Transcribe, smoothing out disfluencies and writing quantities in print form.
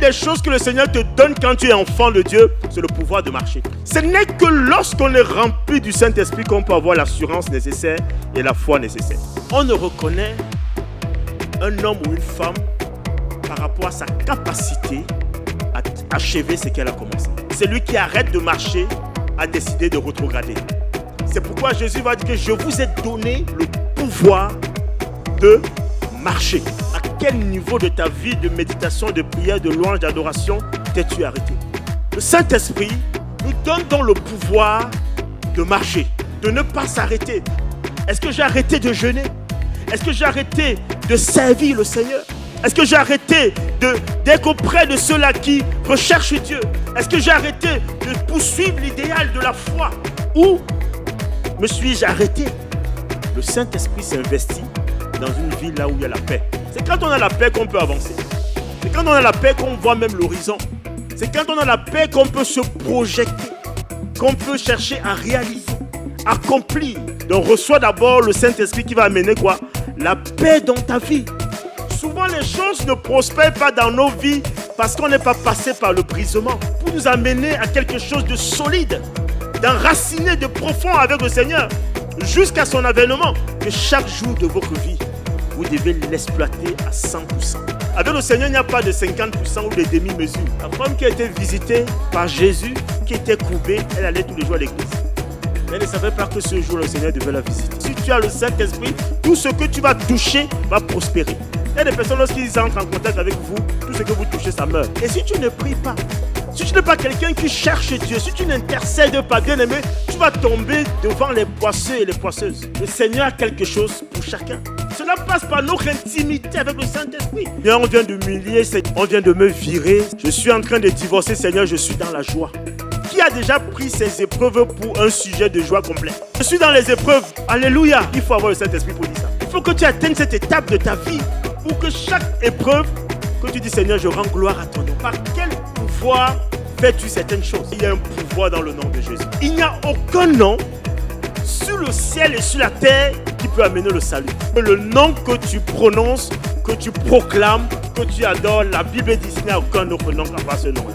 des choses que le Seigneur te donne quand tu es enfant de Dieu, c'est le pouvoir de marcher. Ce n'est que lorsqu'on est rempli du Saint-Esprit qu'on peut avoir l'assurance nécessaire et la foi nécessaire. On ne reconnaît un homme ou une femme par rapport à sa capacité à achever ce qu'elle a commencé. Celui qui arrête de marcher a décidé de rétrograder. C'est pourquoi Jésus va dire que je vous ai donné le pouvoir de marcher. À quel niveau de ta vie de méditation, de prière, de louange, d'adoration t'es-tu arrêté? Le Saint-Esprit nous donne donc le pouvoir de marcher, de ne pas s'arrêter. Est-ce que j'ai arrêté de jeûner? Est-ce que j'ai arrêté de servir le Seigneur? Est-ce que j'ai arrêté d'être auprès de ceux-là qui recherchent Dieu? Est-ce que j'ai arrêté de poursuivre l'idéal de la foi? Ou me suis-je arrêté? Le Saint-Esprit s'investit dans une vie là où il y a la paix. C'est quand on a la paix qu'on peut avancer. C'est quand on a la paix qu'on voit même l'horizon. C'est quand on a la paix qu'on peut se projeter, qu'on peut chercher à réaliser, accomplir. Donc reçois d'abord le Saint-Esprit qui va amener quoi? La paix dans ta vie. Souvent les choses ne prospèrent pas dans nos vies parce qu'on n'est pas passé par le brisement. Pour nous amener à quelque chose de solide, d'enraciner, de profond avec le Seigneur, jusqu'à son avènement. Que chaque jour de votre vie, vous devez l'exploiter à 100%. Avec le Seigneur, il n'y a pas de 50% ou de demi-mesure. La femme qui a été visitée par Jésus, qui était courbée, elle allait tous les jours à l'église. Mais elle ne savait pas que ce jour, le Seigneur devait la visiter. Si tu as le Saint-Esprit, tout ce que tu vas toucher va prospérer. Il y a des personnes, lorsqu'ils entrent en contact avec vous, tout ce que vous touchez, ça meurt. Et si tu ne pries pas, si tu n'es pas quelqu'un qui cherche Dieu, si tu n'intercèdes pas, bien aimé, tu vas tomber devant les poisseux et les poisseuses. Le Seigneur a quelque chose pour chacun. Cela passe par notre intimité avec le Saint-Esprit. Bien, on vient de m'humilier, on vient de me virer. Je suis en train de divorcer, Seigneur, je suis dans la joie. Qui a déjà pris ses épreuves pour un sujet de joie complet? Je suis dans les épreuves. Alléluia. Il faut avoir le Saint-Esprit pour dire ça. Il faut que tu atteignes cette étape de ta vie pour que chaque épreuve, que tu dis, Seigneur, je rends gloire à ton nom. Par quel pouvoir fais-tu certaines choses? Il y a un pouvoir dans le nom de Jésus. Il n'y a aucun nom sur le ciel et sur la terre qui peut amener le salut. Le nom que tu prononces, que tu proclames, que tu adores, la Bible dit qu'il n'y a aucun autre nom qu'à part ce nom-là.